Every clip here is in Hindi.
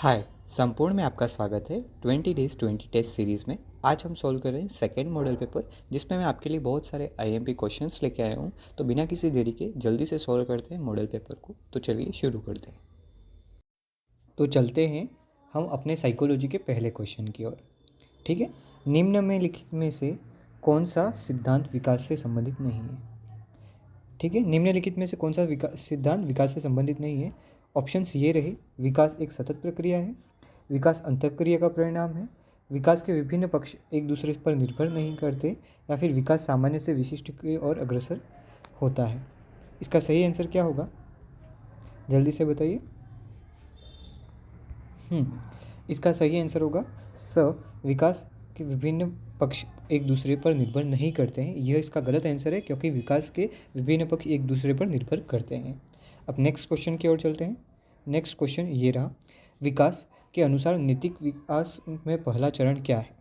हाय, संपूर्ण में आपका स्वागत है 20 डेज 20 टेस्ट सीरीज़ में। आज हम सॉल्व कर रहे हैं सेकेंड मॉडल पेपर, जिसमें मैं आपके लिए बहुत सारे आईएमपी क्वेश्चंस लेके आया हूँ। तो बिना किसी देरी के जल्दी से सॉल्व करते हैं मॉडल पेपर को। तो चलिए शुरू करते हैं। तो चलते हैं हम अपने साइकोलॉजी के पहले क्वेश्चन की ओर। ठीक है, निम्न में लिखित में से कौन सा सिद्धांत विकास से संबंधित नहीं है? ठीक है, निम्नलिखित में से कौन सा सिद्धांत विकास से संबंधित नहीं है? ऑप्शंस ये रहे: विकास एक सतत प्रक्रिया है, विकास अंतःक्रिया का परिणाम है, विकास के विभिन्न पक्ष एक दूसरे पर निर्भर नहीं करते, या फिर विकास सामान्य से विशिष्ट की ओर अग्रसर होता है। इसका सही आंसर क्या होगा? जल्दी से बताइए। इसका सही आंसर होगा स, विकास के विभिन्न पक्ष एक दूसरे पर निर्भर नहीं करते हैं। यह इसका गलत आंसर है, क्योंकि विकास के विभिन्न पक्ष एक दूसरे पर निर्भर करते हैं। अब नेक्स्ट क्वेश्चन की ओर चलते हैं। नेक्स्ट क्वेश्चन ये रहा: विकास के अनुसार नैतिक विकास में पहला चरण क्या है?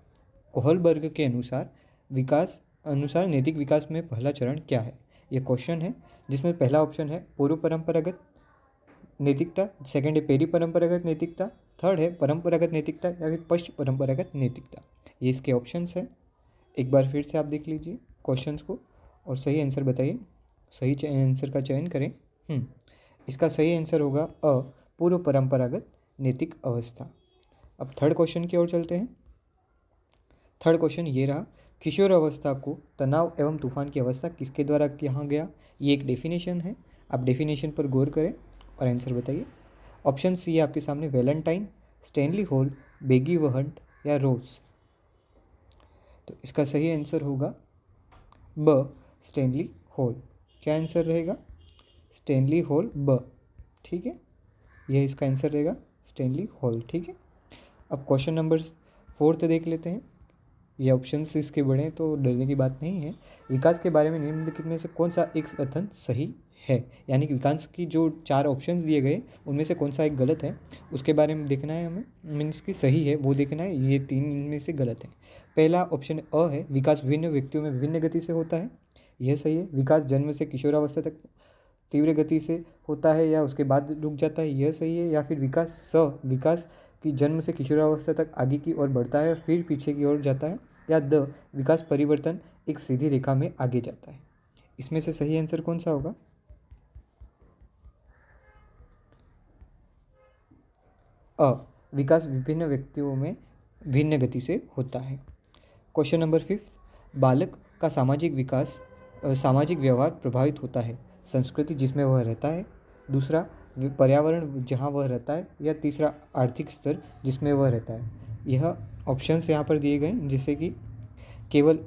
कोहलबर्ग के अनुसार नैतिक विकास में पहला चरण क्या है? यह क्वेश्चन है, जिसमें पहला ऑप्शन है पूर्व परंपरागत नैतिकता, सेकंड है पेरी परंपरागत नैतिकता, थर्ड है परंपरागत नैतिकता, या फिर पश्च परंपरागत नैतिकता। ये इसके ऑप्शंस हैं। एक बार फिर से आप देख लीजिए क्वेश्चंस को और सही आंसर बताइए। सही आंसर का चयन करें। इसका सही आंसर होगा अ, पूर्व परंपरागत नैतिक अवस्था। अब थर्ड क्वेश्चन की ओर चलते हैं। थर्ड क्वेश्चन ये रहा: किशोर अवस्था को तनाव एवं तूफान की अवस्था किसके द्वारा कहा गया? ये एक डेफिनेशन है। आप डेफिनेशन पर गौर करें और आंसर बताइए। ऑप्शन सी है आपके सामने: वैलेंटाइन, स्टैनली हॉल, बेगी वहंट, या रोज। तो इसका सही आंसर होगा ब, स्टैनली हॉल। क्या आंसर रहेगा? स्टैनली हॉल ब। ठीक है, यह इसका आंसर रहेगा, स्टैनली हॉल। ठीक है, अब क्वेश्चन नंबर 4 देख लेते हैं। ये ऑप्शंस इसके बड़े हैं तो डरने की बात नहीं है। विकास के बारे में निम्नलिखित में से कौन सा एक कथन सही है? यानी कि विकास की जो 4 ऑप्शंस दिए गए उनमें से कौन सा एक गलत है, उसके बारे में देखना है हमें। मीन्स की सही है वो देखना है। ये 3 इनमें से गलत है। पहला ऑप्शन अ है: विकास विभिन्न व्यक्तियों में विभिन्न गति से होता है। यह सही है। विकास जन्म से किशोरावस्था तक तीव्र गति से होता है या उसके बाद रुक जाता है। यह सही है। या फिर विकास की जन्म से किशोरावस्था तक आगे की ओर बढ़ता है और फिर पीछे की ओर जाता है। या द, विकास परिवर्तन एक सीधी रेखा में आगे जाता है। इसमें से सही आंसर कौन सा होगा? अ, विकास विभिन्न व्यक्तियों में भिन्न गति से होता है। क्वेश्चन नंबर 5: बालक का सामाजिक व्यवहार प्रभावित होता है। संस्कृति जिसमें वह रहता है, दूसरा पर्यावरण जहाँ वह रहता है, या तीसरा आर्थिक स्तर जिसमें वह रहता है। यह ऑप्शंस यहाँ पर दिए गए, जिससे कि केवल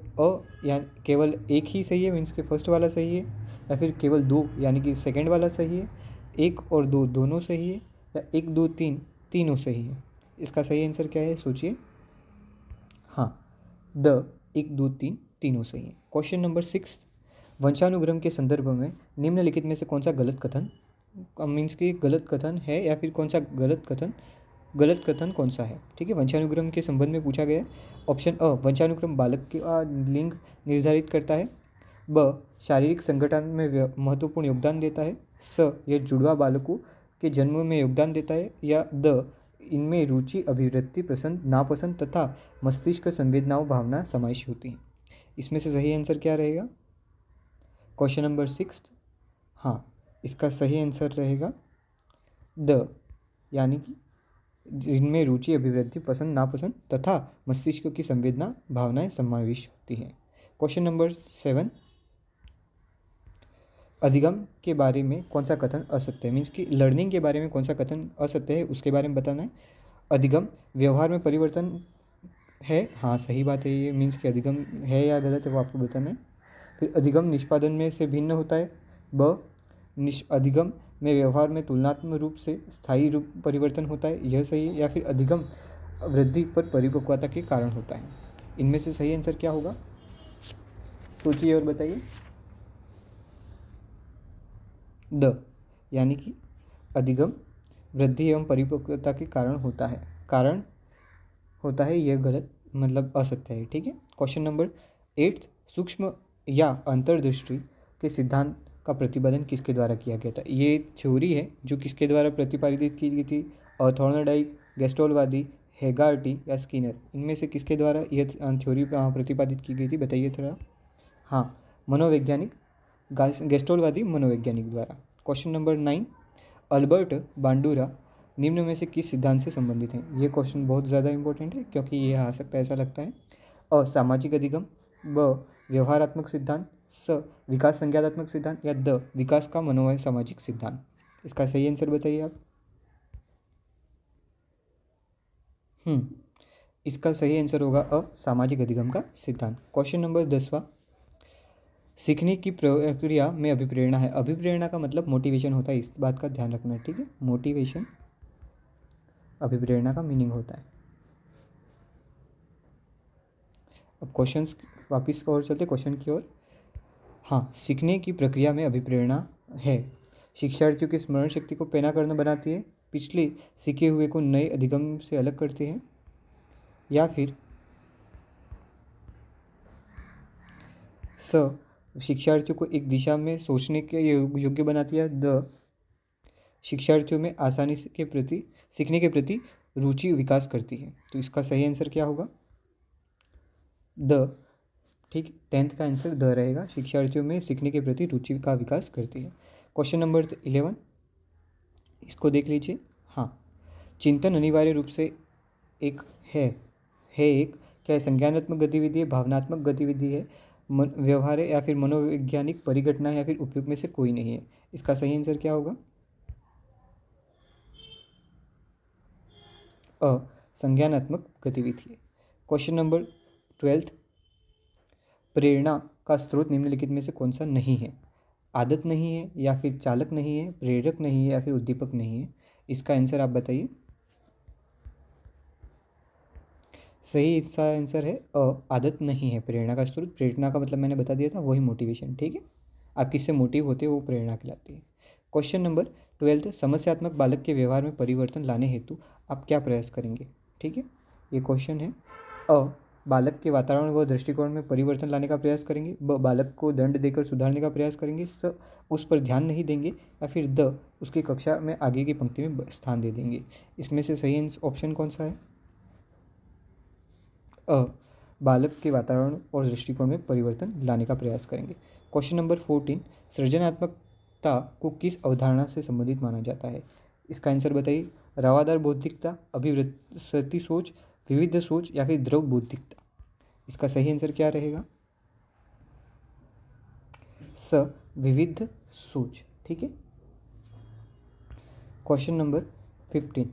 या केवल एक ही सही है, मीन्स के फर्स्ट वाला सही है, या फिर केवल 2 यानी कि सेकंड वाला सही है, 1 और 2 दोनों सही है, या 1 2 3 तीनों सही है। इसका सही आंसर क्या है, सोचिए। हाँ, द 1 2 3 तीनों सही है। क्वेश्चन नंबर 6: वंशानुक्रम के संदर्भ में निम्नलिखित में से कौन सा गलत कथन मीन्स की गलत कथन है, या फिर कौन सा गलत कथन कौन सा है? ठीक है, वंशानुक्रम के संबंध में पूछा गया है। ऑप्शन अ, वंशानुक्रम बालक का लिंग निर्धारित करता है। ब, शारीरिक संगठन में महत्वपूर्ण योगदान देता है। स, यह जुड़वा बालकों के जन्म में योगदान देता है। या द, इनमें रुचि, अभिवृत्ति, पसंद नापसंद तथा मस्तिष्क संवेदनाओं भावना समावेश होती हैं। इसमें से सही आंसर क्या रहेगा? क्वेश्चन नंबर 6, हाँ, इसका सही आंसर रहेगा द, यानी कि जिनमें रुचि, अभिवृत्ति, पसंद नापसंद तथा मस्तिष्क की संवेदना भावनाएं समावेश होती हैं। क्वेश्चन नंबर 7: अधिगम के बारे में कौन सा कथन असत्य है? मीन्स कि लर्निंग के बारे में कौन सा कथन असत्य है, उसके बारे में बताना है। अधिगम व्यवहार में परिवर्तन है। हाँ, सही बात है ये। मीन्स कि अधिगम है या गलत है वो आपको बताना है। फिर अधिगम निष्पादन में से भिन्न होता है। ब, अधिगम में व्यवहार में तुलनात्मक रूप से स्थायी रूप परिवर्तन होता है। यह सही है। या फिर अधिगम वृद्धि पर परिपक्वता के कारण होता है। इनमें से सही आंसर क्या होगा, सोचिए और बताइए। द, यानी कि अधिगम वृद्धि एवं परिपक्वता के कारण होता है। यह गलत मतलब असत्य है। ठीक है। क्वेश्चन नंबर 8: सूक्ष्म या अंतर्दृष्टि के सिद्धांत का प्रतिपादन किसके द्वारा किया गया था? ये थ्योरी है जो किसके द्वारा प्रतिपादित की गई थी? थॉर्नडाइक, गेस्टोलवादी, हेगार्टी या स्किनर? इनमें से किसके द्वारा यह थ्योरी प्रतिपादित की गई थी, बताइए थोड़ा। हाँ, मनोवैज्ञानिक गेस्टोलवादी मनोवैज्ञानिक द्वारा। क्वेश्चन नंबर 9, अल्बर्ट बांडुरा निम्न में से किस सिद्धांत से संबंधित हैं? ये क्वेश्चन बहुत ज़्यादा इंपॉर्टेंट है क्योंकि ये आ सकता है, ऐसा लगता है। अ, सामाजिक अधिगम, ब, व्यवहारात्मक सिद्धांत, स, विकास संज्ञानात्मक सिद्धांत या द, विकास का मनोवय सामाजिक सिद्धांत? इसका सही आंसर बताइए आप। इसका सही आंसर होगा अ, सामाजिक अधिगम का सिद्धांत। क्वेश्चन नंबर 10वां, सीखने की प्रक्रिया में अभिप्रेरणा है। अभिप्रेरणा का मतलब मोटिवेशन होता है, इस बात का ध्यान रखना, ठीक है। मोटिवेशन अभिप्रेरणा का मीनिंग होता है। अब क्वेश्चंस वापस और चलते क्वेश्चन की ओर। हाँ, सीखने की प्रक्रिया में अभिप्रेरणा है। शिक्षार्थियों की स्मरण शक्ति को पैना करना बनाती है, पिछले सीखे हुए को नए अधिगम से अलग करते हैं, या फिर स, शिक्षार्थियों को एक दिशा में सोचने के योग्य बनाती है, द, शिक्षार्थियों में आसानी के प्रति सीखने के प्रति रुचि विकास करती है। तो इसका सही आंसर क्या होगा? द, ठीक। 10th का आंसर द रहेगा, शिक्षार्थियों में सीखने के प्रति रुचि का विकास करती है। क्वेश्चन नंबर 11, इसको देख लीजिए। हाँ, चिंतन अनिवार्य रूप से एक है एक क्या है? संज्ञानात्मक गतिविधि है, भावनात्मक गतिविधि है, व्यवहार है, या फिर मनोवैज्ञानिक परिघटना है, या फिर उपयुक्त में से कोई नहीं है? इसका सही आंसर क्या होगा? अ, संज्ञानात्मक गतिविधि है। क्वेश्चन नंबर 12, प्रेरणा का स्रोत निम्नलिखित में से कौन सा नहीं है? आदत नहीं है, या फिर चालक नहीं है, प्रेरक नहीं है, या फिर उद्दीपक नहीं है? इसका आंसर आप बताइए। सही इसका आंसर है अ, आदत नहीं है प्रेरणा का स्रोत। प्रेरणा का मतलब मैंने बता दिया था, वही मोटिवेशन, ठीक है। आप किससे मोटिव होते हो वो प्रेरणा कहलाती है। क्वेश्चन नंबर 12, समस्यात्मक बालक के व्यवहार में परिवर्तन लाने हेतु आप क्या प्रयास करेंगे? ठीक है, ये क्वेश्चन है। अ, बालक के वातावरण व दृष्टिकोण में परिवर्तन लाने का प्रयास करेंगे, ब, बालक को दंड देकर सुधारने का प्रयास करेंगे, स, उस पर ध्यान नहीं देंगे, या फिर द, उसकी कक्षा में आगे की पंक्ति में स्थान दे देंगे? इसमें से सही ऑप्शन कौन सा है? अ, बालक के वातावरण और दृष्टिकोण में परिवर्तन लाने का प्रयास करेंगे। क्वेश्चन नंबर 14, सृजनात्मकता को किस अवधारणा से संबंधित माना जाता है? इसका आंसर बताइए। रवादार बौद्धिकता, अभिव्यक्ति सोच, विविध सोच, या फिर द्रव बौद्धिकता? इसका सही आंसर क्या रहेगा? स, विविध सोच, ठीक है। क्वेश्चन नंबर 15,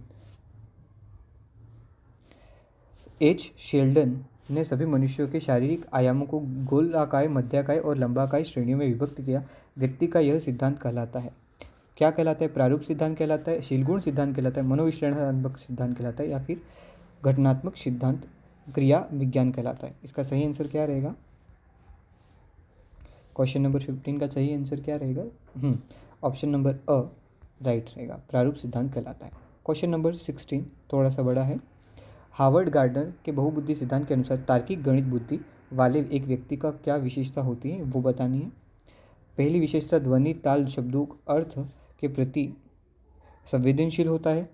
एच शेल्डन ने सभी मनुष्यों के शारीरिक आयामों को गोलाकार, मध्याकाय और लंबाकाय श्रेणियों में विभक्त किया। व्यक्ति का यह सिद्धांत कहलाता है, क्या कहलाता है? प्रारूप सिद्धांत कहलाता है, शीलगुण सिद्धांत कहलाता है, मनोविश्लेषणात्मक सिद्धांत कहलाता है, या फिर घटनात्मक सिद्धांत क्रिया विज्ञान कहलाता है? इसका सही आंसर क्या रहेगा? क्वेश्चन नंबर 15 का सही आंसर क्या रहेगा? ऑप्शन नंबर अ राइट रहेगा, प्रारूप सिद्धांत कहलाता है। क्वेश्चन नंबर 16 थोड़ा सा बड़ा है। हार्वर्ड गार्डनर के बहुबुद्धि सिद्धांत के अनुसार तार्किक गणित बुद्धि वाले एक व्यक्ति का क्या विशेषता होती है, वो बतानी है। पहली विशेषता, ध्वनि ताल शब्दों अर्थ के प्रति संवेदनशील होता है,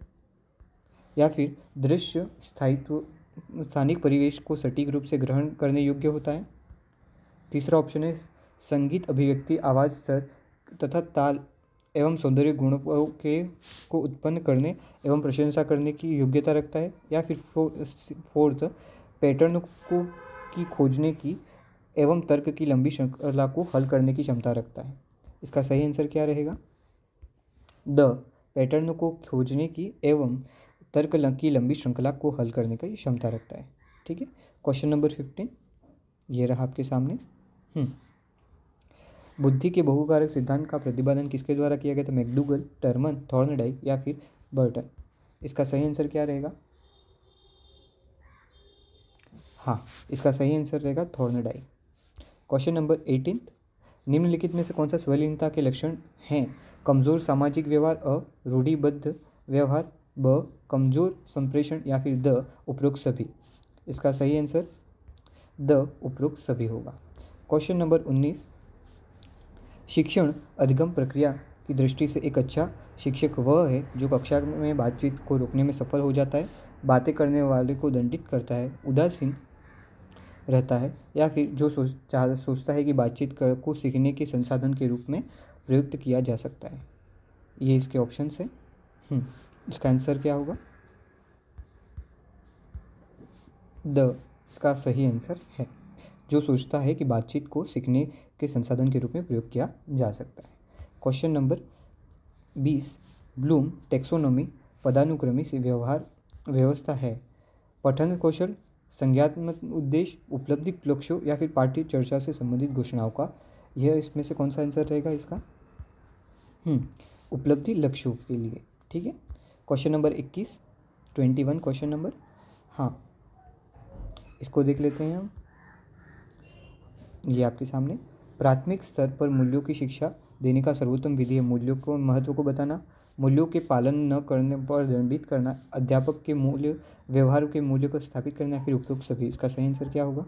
या फिर दृश्य स्थायित्व स्थानिक परिवेश को सटीक रूप से ग्रहण करने योग्य होता है। तीसरा ऑप्शन है, संगीत अभिव्यक्ति आवाज़ स्वर तथा ताल एवं सौंदर्य गुणों के को उत्पन्न करने एवं प्रशंसा करने की योग्यता रखता है, या फिर फोर्थ, पैटर्न को की खोजने की एवं तर्क की लंबी श्रृंखला को हल करने की क्षमता रखता है? इसका सही आंसर क्या रहेगा? द, पैटर्न को खोजने की एवं तर्क की लंबी श्रृंखला को हल करने की क्षमता रखता है, ठीक है। क्वेश्चन नंबर 15 ये रहा आपके सामने। बुद्धि के बहुकारक सिद्धांत का प्रतिपादन किसके द्वारा किया गया था? मैकडूगल, टर्मन, थॉर्नडाइक, या फिर बर्टन? इसका सही आंसर क्या रहेगा? हाँ, इसका सही आंसर रहेगा थॉर्नडाइक। क्वेश्चन नंबर 18, निम्नलिखित में से कौन सा स्वलीनता के लक्षण हैं? कमजोर सामाजिक व्यवहार, अ, रूढ़िबद्ध व्यवहार, ब, कमजोर संप्रेषण, या फिर द, उपरोक्त सभी? इसका सही आंसर द, उपरोक्त सभी होगा। क्वेश्चन नंबर 19, शिक्षण अधिगम प्रक्रिया की दृष्टि से एक अच्छा शिक्षक वह है जो कक्षा में बातचीत को रोकने में सफल हो जाता है, बातें करने वाले को दंडित करता है, उदासीन रहता है, या फिर जो सोचता है कि को सीखने के संसाधन के रूप में प्रयुक्त किया जा सकता है। ये इसके ऑप्शन है। इसका आंसर क्या होगा? इसका सही आंसर है जो सोचता है कि बातचीत को सीखने के संसाधन के रूप में प्रयोग किया जा सकता है। क्वेश्चन नंबर 20, ब्लूम टेक्सोनोमी पदानुक्रमी से व्यवहार व्यवस्था है पठन कौशल, संज्ञात्मक उद्देश्य, उपलब्धि लक्ष्यों या फिर पार्टी चर्चा से संबंधित घोषणाओं का। यह इसमें से कौन सा आंसर रहेगा इसका? उपलब्धि लक्ष्यों के लिए। ठीक है। क्वेश्चन नंबर 21, 21 क्वेश्चन नंबर, हाँ इसको देख लेते हैं हम। ये आपके सामने, प्राथमिक स्तर पर मूल्यों की शिक्षा देने का सर्वोत्तम विधि है मूल्यों को महत्व को बताना, मूल्यों के पालन न करने पर दंडित करना, अध्यापक के मूल्य व्यवहार के मूल्य को स्थापित करना या फिर उपयुक्त सभी। इसका सही आंसर क्या होगा?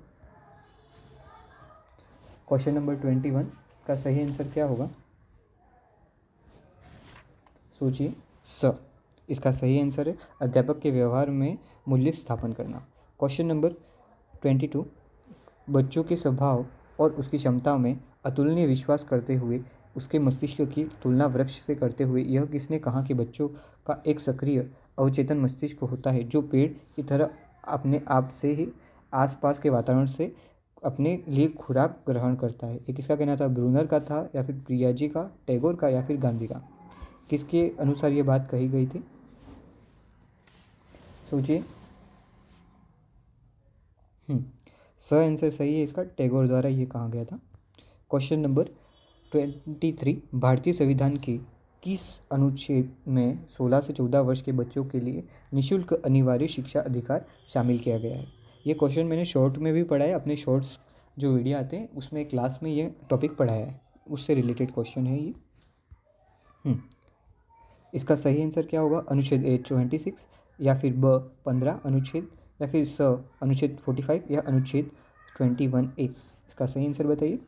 क्वेश्चन नंबर 21 का सही आंसर क्या होगा? सोचिए। इसका सही आंसर है अध्यापक के व्यवहार में मूल्य स्थापन करना। क्वेश्चन नंबर 22, बच्चों के स्वभाव और उसकी क्षमता में अतुलनीय विश्वास करते हुए उसके मस्तिष्क की तुलना वृक्ष से करते हुए यह किसने कहा कि बच्चों का एक सक्रिय अवचेतन मस्तिष्क होता है जो पेड़ की तरह अपने आप से ही आसपास के वातावरण से अपने लिए खुराक ग्रहण करता है? ये किसका कहना था? ब्रूनर का था या फिर प्रियाजी का, टैगोर का या फिर गांधी का? किसके अनुसार ये बात कही गई थी? सोचिए। आंसर सही है इसका, टैगोर द्वारा ये कहा गया था। क्वेश्चन नंबर 23, भारतीय संविधान के किस अनुच्छेद में 16 से 14 वर्ष के बच्चों के लिए निःशुल्क अनिवार्य शिक्षा अधिकार शामिल किया गया है? ये क्वेश्चन मैंने शॉर्ट में भी पढ़ा है, अपने शॉर्ट्स जो वीडियो आते हैं उसमें क्लास में ये टॉपिक पढ़ाया है, उससे रिलेटेड क्वेश्चन है ये। इसका सही आंसर क्या होगा? अनुच्छेद 26 या फिर 15 अनुच्छेद या फिर अनुच्छेद 45 या अनुच्छेद 21A। इसका सही आंसर बताइए।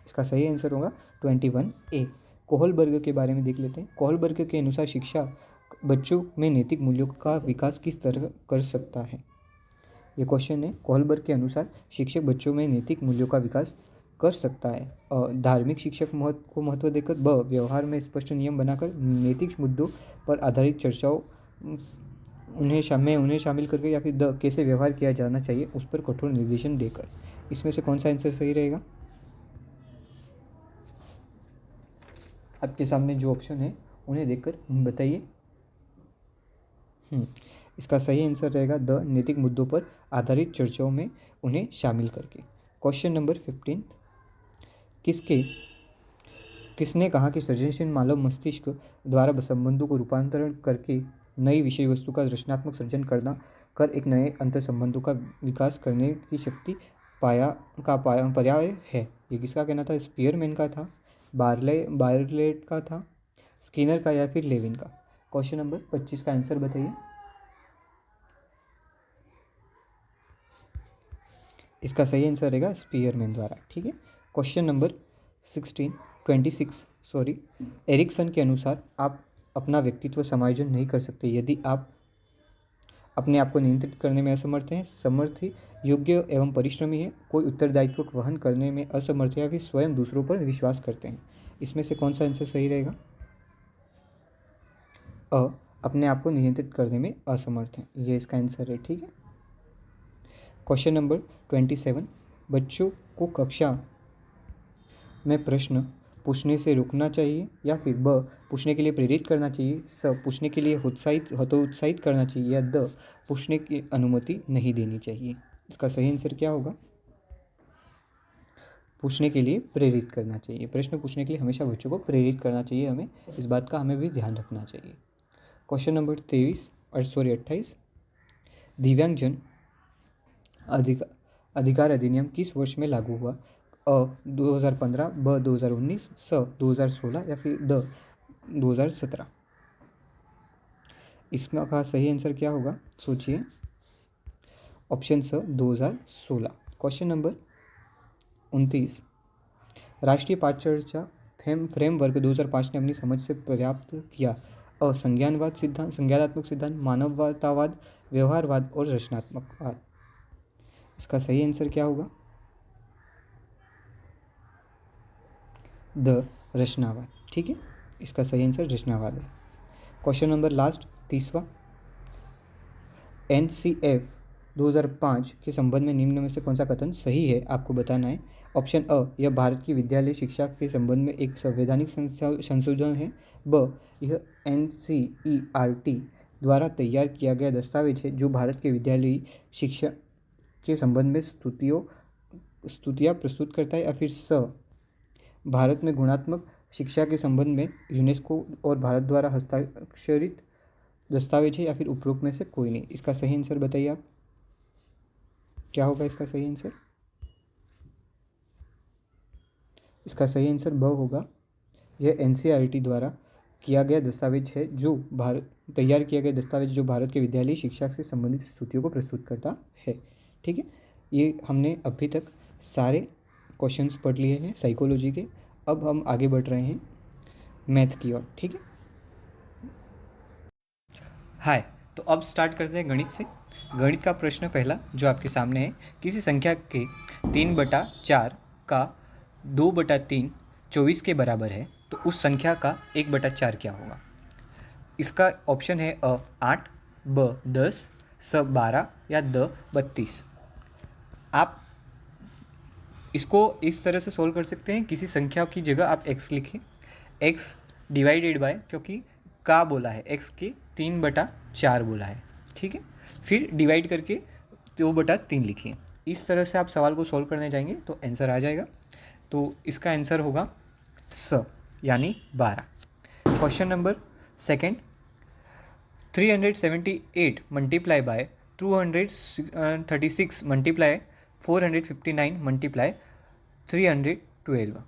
इसका सही आंसर होगा 21A। कोहलबर्ग के बारे में देख लेते हैं। कोहलबर्ग के अनुसार शिक्षा बच्चों में नैतिक मूल्यों का विकास किस तरह कर सकता है? ये क्वेश्चन है। कोहलबर्ग के अनुसार शिक्षक बच्चों में नैतिक मूल्यों का विकास कर सकता है धार्मिक शिक्षक को महत्व देकर, व्यवहार में स्पष्ट नियम बनाकर, नैतिक मुद्दों पर आधारित चर्चाओं उन्हें शामिल करके, या फिर कैसे व्यवहार किया जाना चाहिए उस पर कठोर निर्देशन देकर। इसमें से कौन सा आंसर सही रहेगा? आपके सामने जो ऑप्शन है उन्हें देखकर बताइए। इसका सही आंसर रहेगा नैतिक मुद्दों पर आधारित चर्चाओं में उन्हें शामिल करके। क्वेश्चन नंबर 15, किसने कहा कि सृजनशील मानव मस्तिष्क द्वारा संबंधों को रूपांतरण करके नई विषय वस्तु का रचनात्मक सृजन कर एक नए अंतर संबंधों का विकास करने की शक्ति पर्याय है? ये किसका कहना था? स्पीयरमैन का था, बार्टलेट का था, स्किनर का या फिर लेविन का? क्वेश्चन नंबर 25 का आंसर बताइए। इसका सही आंसर रहेगा स्पीयरमैन द्वारा। ठीक है। क्वेश्चन नंबर 26 एरिक्सन के अनुसार आप अपना व्यक्तित्व समायोजन नहीं कर सकते यदि आप अपने आप को नियंत्रित करने में असमर्थ हैं, समर्थ योग्य एवं परिश्रमी है, कोई उत्तरदायित्व वहन करने में असमर्थ है या फिर स्वयं दूसरों पर विश्वास करते हैं। इसमें से कौन सा आंसर सही रहेगा? अपने आप को नियंत्रित करने में असमर्थ हैं, ये इसका आंसर है। ठीक है। क्वेश्चन नंबर 27, बच्चों को कक्षा में प्रश्न पूछने से रोकना चाहिए या फिर पूछने के लिए प्रेरित करना चाहिए, पूछने के लिए हतोत्साहित करना चाहिए, या पूछने की अनुमति नहीं देनी चाहिए? इसका सही आंसर क्या होगा? पूछने के लिए प्रेरित करना चाहिए। प्रश्न पूछने के लिए हमेशा बच्चों को प्रेरित करना चाहिए, हमें इस बात का हमें भी ध्यान रखना चाहिए। क्वेश्चन नंबर 28, दिव्यांगजन अधिकार अधिनियम किस वर्ष में लागू हुआ? 2015, 2019, 2016 या फिर 2017? इसमें का सही आंसर क्या होगा? सोचिए। ऑप्शन 2016। क्वेश्चन नंबर 29, राष्ट्रीय पाठ चर्चा फ्रेमवर्क 2005 ने अपनी समझ से पर्याप्त किया? अ. संज्ञानवाद सिद्धांत, संज्ञानात्मक सिद्धांत, मानवतावाद, व्यवहारवाद और रचनात्मकवाद। इसका सही आंसर क्या होगा? द रचनावाद। ठीक है, इसका सही आंसर रचनावाद है। क्वेश्चन नंबर लास्ट, तीसवा, NCF 2005 के संबंध में निम्न में से कौन सा कथन सही है, आपको बताना है। ऑप्शन अ, यह भारत की विद्यालय शिक्षा के संबंध में एक संवैधानिक संशोधन है। ब, यह NCERT द्वारा तैयार किया गया दस्तावेज है जो भारत के विद्यालयी शिक्षा के संबंध में स्तुतियाँ प्रस्तुत करता है। या फिर स, भारत में गुणात्मक शिक्षा के संबंध में यूनेस्को और भारत द्वारा हस्ताक्षरित दस्तावेज है। या फिर उपरोक्त में से कोई नहीं। इसका सही आंसर बताइए आप, क्या होगा इसका सही आंसर? इसका सही आंसर ब होगा। यह NCERT द्वारा किया गया दस्तावेज है जो तैयार किया गया दस्तावेज जो भारत के विद्यालयी शिक्षा से संबंधित स्थितियों को प्रस्तुत करता है। ठीक है, ये हमने अभी तक सारे क्वेश्चंस पढ़ लिए हैं साइकोलॉजी के। अब हम आगे बढ़ रहे हैं मैथ की ओर। ठीक है, हाय, तो अब स्टार्ट करते हैं गणित से। गणित का प्रश्न पहला जो आपके सामने है, किसी संख्या के 3/4 का 2/3 24 के बराबर है तो उस संख्या का 1/4 क्या होगा? इसका ऑप्शन है अ 8, ब 10, स 12 या द 32। आप इसको इस तरह से सोल्व कर सकते हैं, किसी संख्या की जगह आप x लिखें, x डिवाइडेड बाय, क्योंकि का बोला है, x के 3/4 बोला है। ठीक है, फिर डिवाइड करके 2/3 लिखिए। इस तरह से आप सवाल को सोल्व करने जाएंगे तो आंसर आ जाएगा। तो इसका आंसर होगा स, यानी 12। Question number second, 378 multiply by 236 multiply 459 multiply 312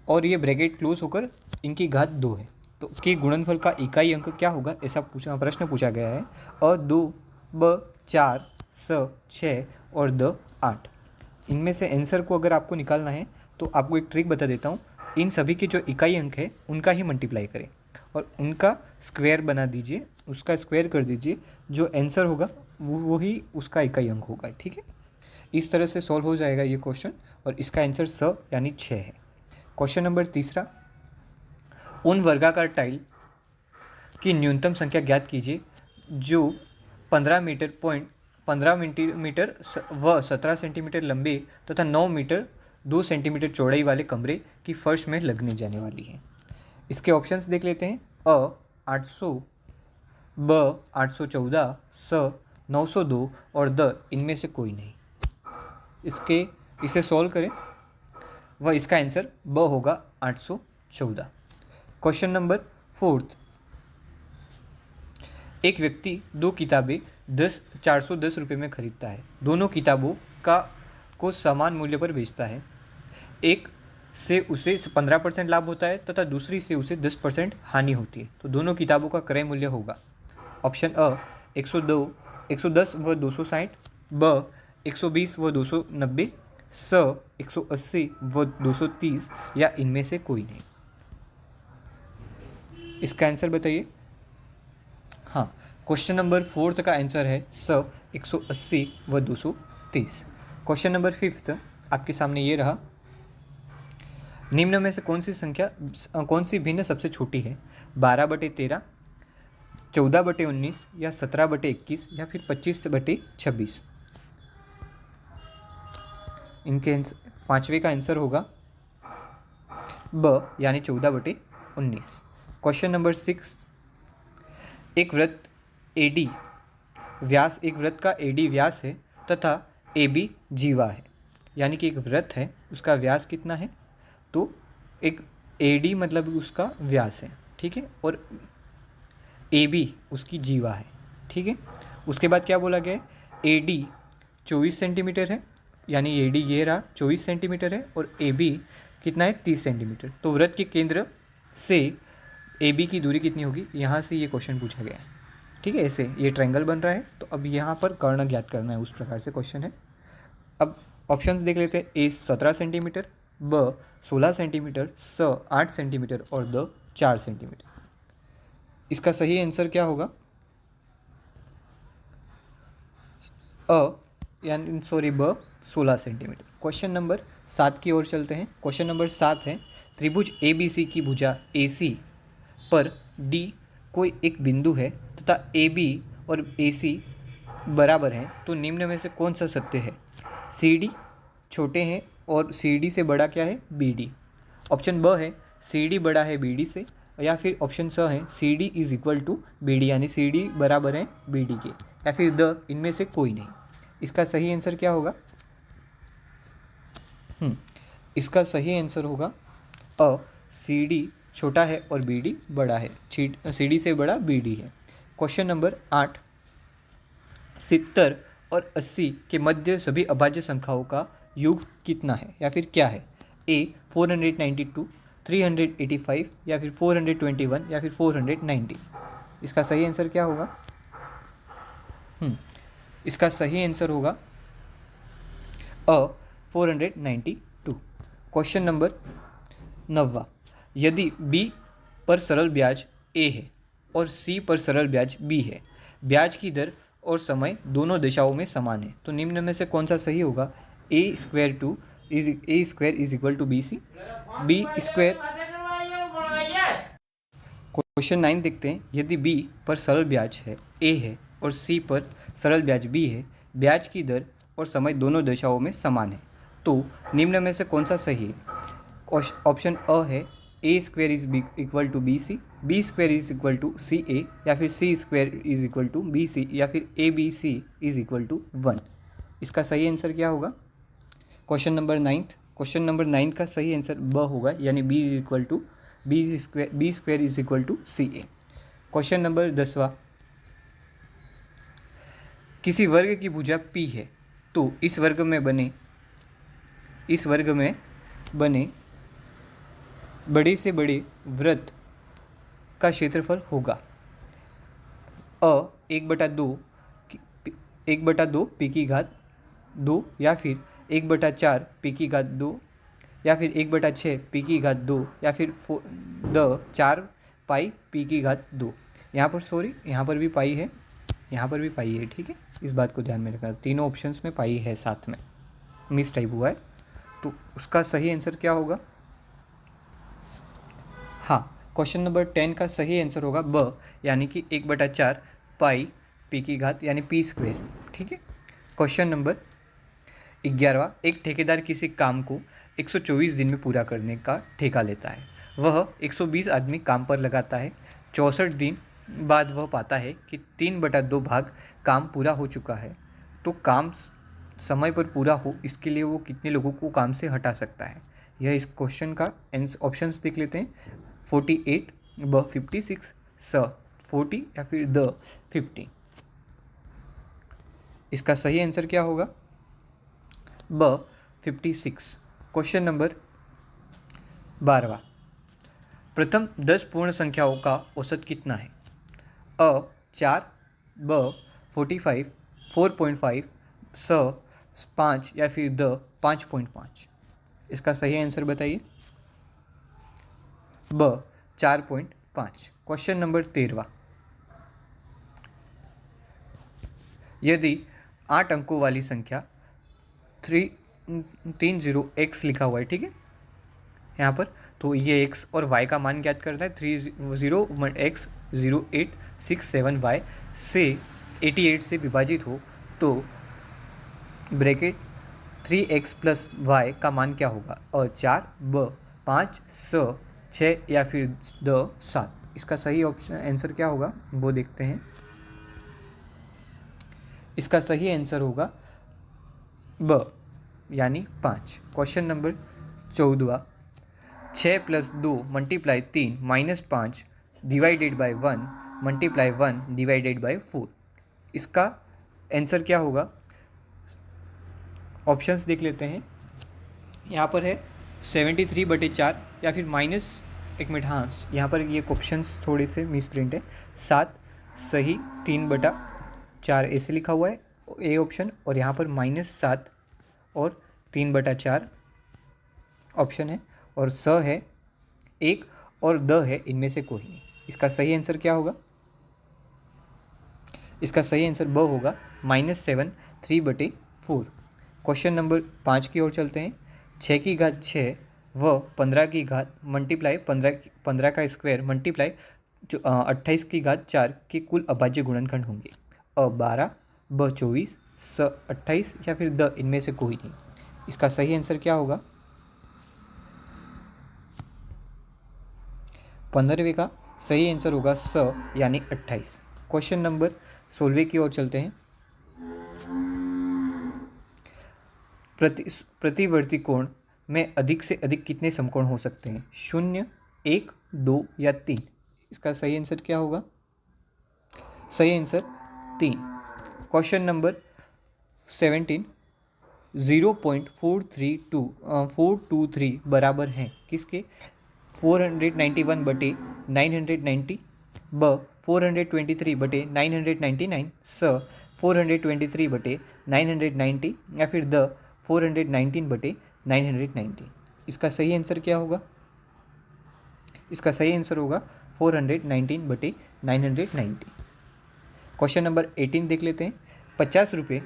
और ये ब्रैकेट क्लोज होकर इनकी घात 2 है, तो के गुणनफल का इकाई अंक क्या होगा, ऐसा प्रश्न पूछा गया है। अ 2, ब 4, स 6 और द 8। इनमें से आंसर को अगर आपको निकालना है तो आपको एक ट्रिक बता देता हूँ। इन सभी के जो इकाई अंक है उनका ही मल्टीप्लाई करें और उनका स्क्वायर बना दीजिए, उसका स्क्वायर कर दीजिए। जो आंसर होगा वो ही उसका इकाई अंक होगा। ठीक है, इस तरह से सॉल्व हो जाएगा ये क्वेश्चन और इसका आंसर स यानी 6 है। क्वेश्चन नंबर तीसरा, उन वर्गाकार टाइल की न्यूनतम संख्या ज्ञात कीजिए जो 15 मिलीमीटर व 17 सेंटीमीटर लंबे तथा 9 मीटर 2 सेंटीमीटर चौड़ाई वाले कमरे की फर्श में लगने जाने वाली है। इसके ऑप्शंस देख लेते हैं। अ 800, ब 814, स 902 और द इनमें से कोई नहीं। इसे सॉल्व करें वह इसका आंसर ब होगा 814। क्वेश्चन नंबर फोर्थ, एक व्यक्ति 2 किताबें 410 रुपये में खरीदता है। दोनों किताबों को समान मूल्य पर बेचता है। एक से उसे 15% लाभ होता है तथा दूसरी से उसे 10% हानि होती है, तो दोनों किताबों का क्रय मूल्य होगा। ऑप्शन अ 110 व 260, ब 120 व 290, स 180 व 230 या इनमें से कोई नहीं। इसका आंसर बताइए। हाँ, क्वेश्चन नंबर फोर्थ का आंसर है स 180 व 230। क्वेश्चन नंबर फिफ्थ आपके सामने ये रहा, निम्न में से कौन सी भिन्न सबसे छोटी है? 12/13, 14/19 या 17/21 या फिर 25/26। इनके पांचवे का आंसर होगा ब, यानी 14/19। क्वेश्चन नंबर 6, एक वृत्त का AD व्यास है तथा AB जीवा है, यानी कि एक वृत्त है उसका व्यास कितना है, तो एक AD मतलब उसका व्यास है, ठीक है, और AB उसकी जीवा है, ठीक है। उसके बाद क्या बोला गया है, AD 24 सेंटीमीटर है, यानी AD ये रहा 24 सेंटीमीटर है और AB कितना है 30 सेंटीमीटर। तो वृत्त के केंद्र से AB की दूरी कितनी होगी, यहाँ से ये क्वेश्चन पूछा गया है, ठीक है। ऐसे ये ट्रायंगल बन रहा है, तो अब यहाँ पर कर्ण ज्ञात करना है, उस प्रकार से क्वेश्चन है। अब ऑप्शंस देख लेते हैं। A 17 सेंटीमीटर, ब 16 सेंटीमीटर, स 8 सेंटीमीटर और द 4 सेंटीमीटर। इसका सही आंसर क्या होगा? ब 16 सेंटीमीटर। क्वेश्चन नंबर 7 की ओर चलते हैं। क्वेश्चन नंबर 7 है, त्रिभुज ए बी सी की भुजा ए सी पर डी कोई एक बिंदु है तथा ए बी और ए सी बराबर हैं, तो निम्न में से कौन सा सत्य है? सी डी छोटे हैं और सी डी से बड़ा क्या है? B D. ऑप्शन ब है सी डी बड़ा है बी डी से, या फिर ऑप्शन स है C D is equal to B D, यानी सी डी बराबर है बी डी के, या फिर द इनमें से कोई नहीं। इसका सही आंसर क्या होगा? इसका सही आंसर होगा अ, सी डी छोटा है और बी डी बड़ा है। सी डी से बड़ा बी डी है। क्वेश्चन नंबर 8, 70 और 80 के मध्य सभी अभाज्य संख्याओं का योग कितना है, या फिर क्या है? ए 492, 385, या फिर 421, या फिर 490। इसका सही आंसर क्या होगा? इसका सही आंसर होगा अ 492। क्वेश्चन नंबर 9, यदि बी पर सरल ब्याज ए है और सी पर सरल ब्याज बी है, ब्याज की दर और समय दोनों दिशाओं में समान है, तो निम्न में से कौन सा सही होगा? A square is equal to B C, B square. Question 9 देखते हैं, यदि बी पर सरल ब्याज है ए है और सी पर सरल ब्याज बी है, ब्याज की दर और समय दोनों दिशाओं में समान है, तो निम्न में से कौन सा सही है? ऑप्शन अ है A square is equal to B C, B square is equal to C A, या फिर C square is equal to B C, या फिर A B C is equal to 1। इसका सही आंसर क्या होगा? क्वेश्चन नंबर 9 का सही आंसर ब होगा, यानी B is equal to B square is equal to C A. Question number 10, किसी वर्ग की भुजा P है, तो इस वर्ग में बने बड़े से बड़े वृत्त का क्षेत्रफल होगा अ 1/2 पी की घात 2, या फिर 1/4 पी की घात 2, या फिर 1/6 पी की घात 2, या फिर 4 पाई पी की घात 2। यहाँ पर भी पाई है, यहाँ पर भी पाई है, ठीक है, इस बात को ध्यान में रखना। तीनों ऑप्शंस में पाई है, साथ में मिस टाइप हुआ है, तो उसका सही आंसर क्या होगा? क्वेश्चन नंबर 10 का सही आंसर होगा ब, यानी कि 1/4 पाई पी की घात, यानी पी स्क्वेयर, ठीक है। क्वेश्चन नंबर 11, एक ठेकेदार किसी काम को 124 दिन में पूरा करने का ठेका लेता है। वह 120 आदमी काम पर लगाता है। 64 दिन बाद वह पाता है कि 3/2 भाग काम पूरा हो चुका है, तो काम समय पर पूरा हो इसके लिए वो कितने लोगों को काम से हटा सकता है? यह इस क्वेश्चन का ऑप्शंस देख लेते हैं। 48, ब 56, स 40, या फिर द 50। इसका सही आंसर क्या होगा? ब 56। क्वेश्चन नंबर 12, प्रथम 10 पूर्ण संख्याओं का औसत कितना है? अ 4, ब 45, 4.5, स 5, या फिर द 5.5। इसका सही आंसर बताइए। ब 4.5। क्वेश्चन नंबर 13, यदि 8 अंकों वाली संख्या 30x लिखा हुआ है, ठीक है, यहाँ पर, तो ये x और y का मान ज्ञात करना है। 30x 0867y से 88 से विभाजित हो तो ब्रैकेट 3x प्लस y का मान क्या होगा? और 4, ब 5, स 6, या फिर द 7। इसका सही ऑप्शन आंसर क्या होगा वो देखते हैं। इसका सही आंसर होगा ब, यानी 5। Question number 14, 6 + 2 × 3 - 5 divided by 1 × 1 divided by 4। इसका आंसर क्या होगा? ऑप्शंस देख लेते हैं। यहाँ पर है 73/4, या फिर एक मिनट, हाँ, यहाँ पर ये ऑप्शंस थोड़े से मिस प्रिंट है। 7 सही, 3/4 ऐसे लिखा हुआ है ए ऑप्शन, और यहाँ पर -7 और 3/4 ऑप्शन है, और स है 1 और द है इनमें से कोई नहीं। इसका सही आंसर क्या होगा? इसका सही आंसर ब होगा -7 3/4। क्वेश्चन नंबर 5 की ओर चलते हैं। 6 की घात 6 व 15 की घात मल्टीप्लाई 15 का स्क्वायर मल्टीप्लाई 28 की घात 4 के कुल अभाज्य गुणनखंड होंगे। अ 12, ब 24, स 28 या फिर द इनमें से कोई नहीं। इसका सही आंसर क्या होगा? 15वें का सही आंसर होगा स यानी 28। क्वेश्चन नंबर 16 की ओर चलते हैं। प्रतिवर्ती कोण में अधिक से अधिक कितने समकोण हो सकते हैं? 0, 1, 2 या 3। इसका सही आंसर क्या होगा? सही आंसर 3। क्वेश्चन नंबर 17, 0.423 बराबर है किसके? 491/990, ब 423/999, स 423/990 या फिर द 419/990। इसका सही आंसर क्या होगा? इसका सही आंसर होगा 419/990। क्वेश्चन नंबर 18 देख लेते हैं। 50 रुपये,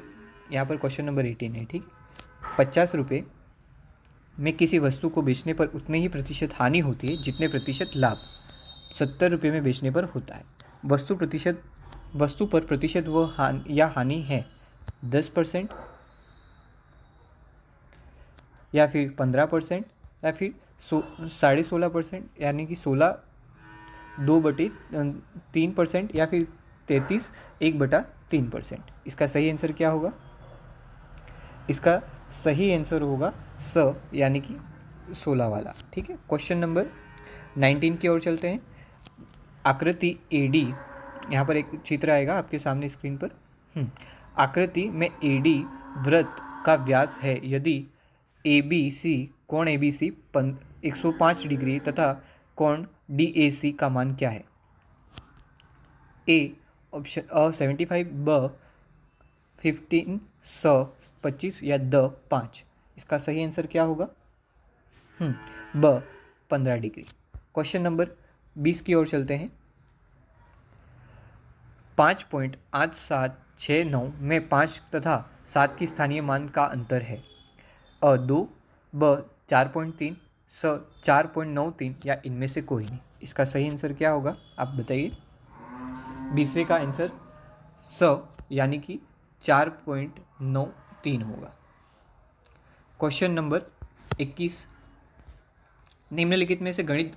यहाँ पर क्वेश्चन नंबर 18 है, ठीक। 50 रुपये में किसी वस्तु को बेचने पर उतने ही प्रतिशत हानि होती है जितने प्रतिशत लाभ 70 रुपये में बेचने पर होता है। वस्तु पर प्रतिशत व हानि है 10% या फिर 15% या फिर 16.5% यानी कि 16 2/3% या फिर 33 1/3%। इसका सही आंसर क्या होगा? इसका सही आंसर होगा स यानी कि 16 वाला, ठीक है। क्वेश्चन नंबर 19 की ओर चलते हैं। आकृति AD, यहाँ पर एक चित्र आएगा आपके सामने स्क्रीन पर। आकृति में AD वृत्त का व्यास है यदि ABC कोण ABC 105 डिग्री तथा कोण DAC का मान क्या है? A ऑप्शन अ 75, ब 15, स 25 या द 5। इसका सही आंसर क्या होगा? ब 15 डिग्री। क्वेश्चन नंबर 20 की ओर चलते हैं। 5.8769 में 5 तथा 7 की स्थानीय मान का अंतर है। अ 2, ब 4.3, स 4.93 या इनमें से कोई नहीं। इसका सही आंसर क्या होगा? आप बताइए। 20वें का आंसर स यानी कि 4.93 होगा। क्वेश्चन नंबर 21, निम्नलिखित में से गणित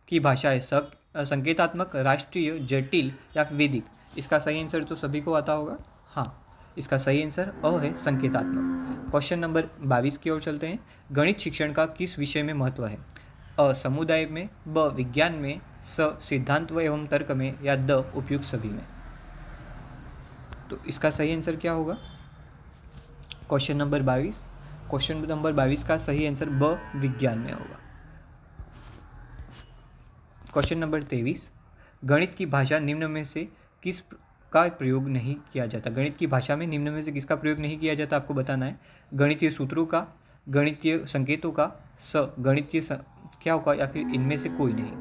की भाषा है संकेतात्मक, राष्ट्रीय, जटिल या वैदिक। इसका सही आंसर तो सभी को आता होगा। हाँ, इसका सही आंसर अ है, संकेतात्मक। क्वेश्चन नंबर 22 की ओर चलते हैं। गणित शिक्षण का किस विषय में महत्व है? अ समुदाय में, ब विज्ञान में, स सिद्धांत एवं तर्क में या द उपयुक्त सभी में। तो इसका सही आंसर क्या होगा? Question number 22। क्वेश्चन नंबर 22 का सही आंसर ब विज्ञान में होगा। क्वेश्चन नंबर 23, गणित की भाषा निम्न में से किस का प्रयोग नहीं किया जाता? गणित की भाषा में निम्न में से किसका प्रयोग नहीं किया जाता आपको बताना है। गणितीय सूत्रों का, गणितीय संकेतों का, स गणितीय क्या होगा या फिर इनमें से कोई नहीं।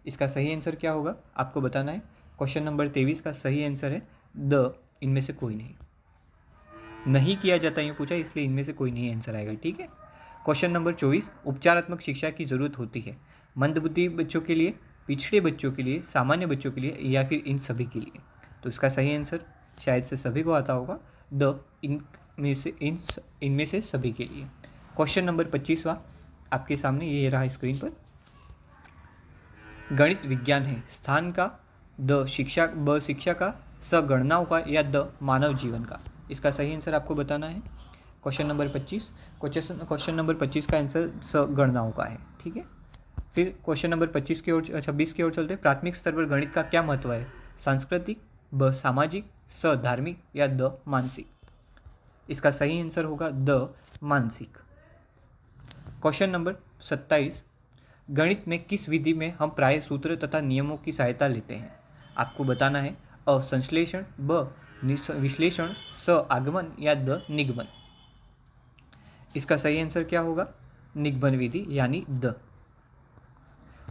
इसका सही आंसर क्या होगा आपको बताना है। क्वेश्चन नंबर 23 का सही आंसर है द इनमें से कोई नहीं किया जाता, यूँ पूछा इसलिए इनमें से कोई नहीं आंसर आएगा, ठीक है। क्वेश्चन नंबर 24, उपचारात्मक शिक्षा की ज़रूरत होती है मंदबुद्धि बच्चों के लिए, पिछड़े बच्चों के लिए, सामान्य बच्चों के लिए या फिर इन सभी के लिए। तो इसका सही आंसर शायद से सभी को आता होगा, द इनमें से सभी के लिए। क्वेश्चन नंबर 25वां आपके सामने ये रहा स्क्रीन पर। गणित विज्ञान है, स्थान का, द शिक्षा, ब शिक्षा का, स गणनाओं का या द मानव जीवन का। इसका सही आंसर आपको बताना है। क्वेश्चन नंबर 25, क्वेश्चन नंबर 25 का आंसर स गणनाओं का है, ठीक है। फिर क्वेश्चन नंबर 26 की ओर 26 की ओर चलते हैं। प्राथमिक स्तर पर गणित का क्या महत्व है? सांस्कृतिक, ब सामाजिक, स धार्मिक या द मानसिक। इसका सही आंसर होगा द मानसिक। क्वेश्चन नंबर 27, गणित में किस विधि में हम प्राय सूत्र तथा नियमों की सहायता लेते हैं? आपको बताना है। अ संश्लेषण, ब विश्लेषण, स आगमन या द निगमन। इसका सही आंसर क्या होगा? निगमन विधि यानी द।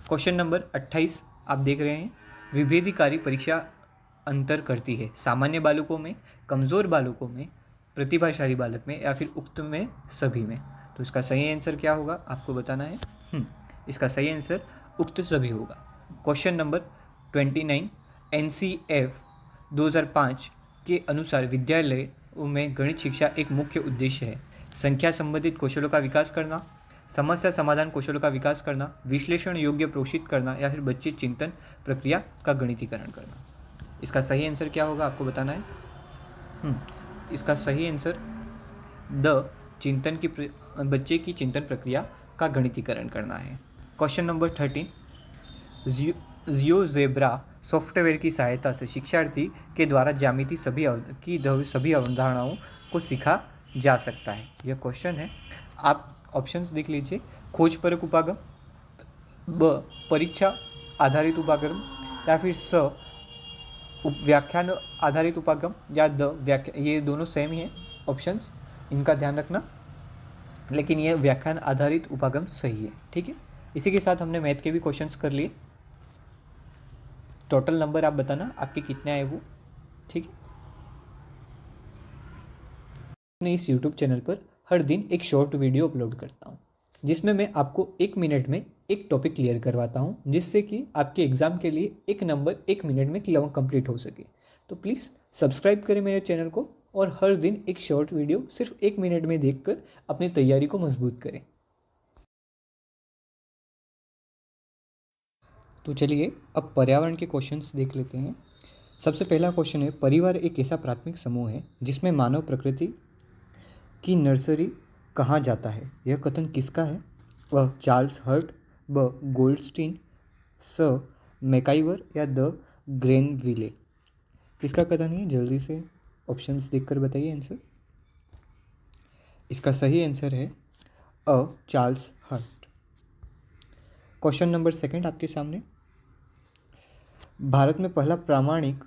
क्वेश्चन नंबर 28 आप देख रहे हैं, विभेदकारी परीक्षा अंतर करती है सामान्य बालकों में, कमज़ोर बालकों में, प्रतिभाशाली बालक में या फिर उक्त में, सभी में। तो इसका सही आंसर क्या होगा आपको बताना है। इसका सही आंसर उक्त सभी होगा। क्वेश्चन नंबर 29, NCF 2005 के अनुसार विद्यालयों में गणित शिक्षा एक मुख्य उद्देश्य है। संख्या संबंधित कौशलों का विकास करना, समस्या समाधान कौशलों का विकास करना, विश्लेषण योग्य प्रोषित करना या फिर बच्चे चिंतन प्रक्रिया का गणितीकरण करना। इसका सही आंसर क्या होगा आपको बताना है। इसका सही आंसर द चिंतन की बच्चे की चिंतन प्रक्रिया का गणितीकरण करना है। क्वेश्चन नंबर 13, जियोजेब्रा सॉफ्टवेयर की सहायता से शिक्षार्थी के द्वारा ज्यामिति सभी अवधारणाओं को सीखा जा सकता है। यह क्वेश्चन है, आप ऑप्शंस देख लीजिए। खोजपरक उपागम, ब परीक्षा आधारित उपागम या फिर स व्याख्यान आधारित उपागम या द व्याख्या। ये दोनों सेम ही हैं ऑप्शंस, इनका ध्यान रखना, लेकिन यह व्याख्यान आधारित उपागम सही है। ठीक है, इसी के साथ हमने मैथ के भी क्वेश्चंस कर लिए। टोटल नंबर आप बताना आपके कितने आए वो। ठीक है, मैं इस यूट्यूब चैनल पर हर दिन एक शॉर्ट वीडियो अपलोड करता हूँ, जिसमें मैं आपको 1 मिनट में एक टॉपिक क्लियर करवाता हूँ, जिससे कि आपके एग्ज़ाम के लिए एक नंबर 1 मिनट में कंप्लीट हो सके। तो प्लीज़ सब्सक्राइब करें मेरे चैनल को और हर दिन एक शॉर्ट वीडियो सिर्फ 1 मिनट में देखकर अपनी तैयारी को मजबूत करें। तो चलिए अब पर्यावरण के क्वेश्चंस देख लेते हैं। सबसे पहला क्वेश्चन है, परिवार एक ऐसा प्राथमिक समूह है जिसमें मानव प्रकृति की नर्सरी कहा जाता है। यह कथन किसका है? वह चार्ल्स हर्ट, ब गोल्डस्टीन, स मैकाइवर या द ग्रेनविले। किसका कथन है? जल्दी से ऑप्शंस देखकर बताइए आंसर। इसका सही आंसर है अ चार्ल्स हर्ट। क्वेश्चन नंबर 2 आपके सामने, भारत में पहला प्रामाणिक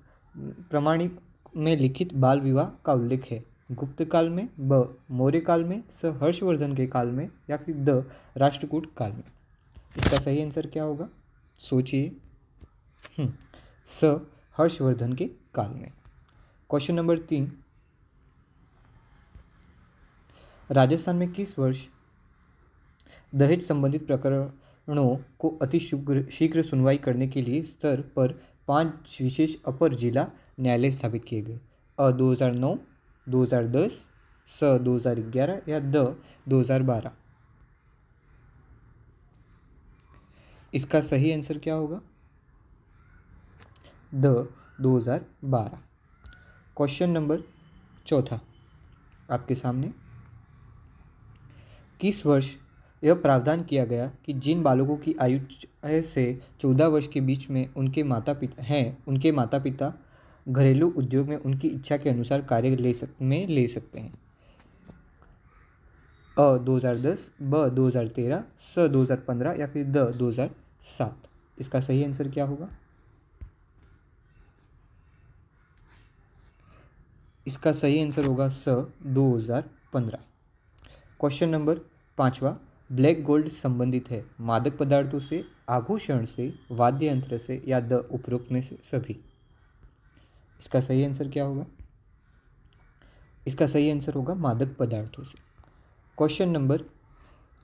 में लिखित बाल विवाह का उल्लेख है। गुप्त काल में, ब मौर्य काल में, स हर्षवर्धन के काल में या फिर द राष्ट्रकूट काल में। इसका सही आंसर क्या होगा? सोचिए। स हर्षवर्धन के काल में। क्वेश्चन नंबर 3, राजस्थान में किस वर्ष दहेज संबंधित प्रकरणों को अति शीघ्र सुनवाई करने के लिए स्तर पर 5 विशेष अपर जिला न्यायालय स्थापित किए गए? अ 2009, 2010, स 2011 या द 2012। इसका सही आंसर क्या होगा? द 2012। क्वेश्चन नंबर 4 आपके सामने, किस वर्ष यह प्रावधान किया गया कि जिन बालकों की आयु 6 से 14 वर्ष के बीच में उनके माता पिता घरेलू उद्योग में उनकी इच्छा के अनुसार कार्य ले सकते हैं? अ 2010, ब 2013, स 2015 या फिर द 2007। इसका सही आंसर क्या होगा? इसका सही आंसर होगा स 2015। क्वेश्चन नंबर 5, ब्लैक गोल्ड संबंधित है मादक पदार्थों से, आभूषण से, वाद्य यंत्र से या द उपरोक्त में से सभी। इसका सही आंसर क्या होगा? इसका सही आंसर होगा मादक पदार्थों से। क्वेश्चन नंबर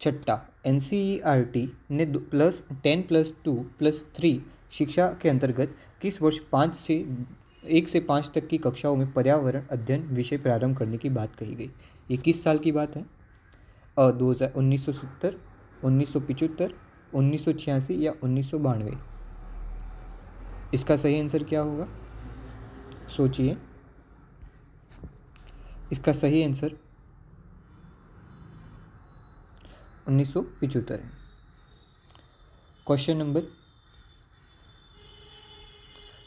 6, NCERT ने 10+2+3 शिक्षा के अंतर्गत किस वर्ष 1 से 5 तक की कक्षाओं में पर्यावरण अध्ययन विषय प्रारंभ करने की बात कही गई? ये किस साल की बात है? 1970, 1975, 1986 या 1992। इसका सही आंसर क्या होगा? सोचिए। इसका सही आंसर 1975 है। क्वेश्चन नंबर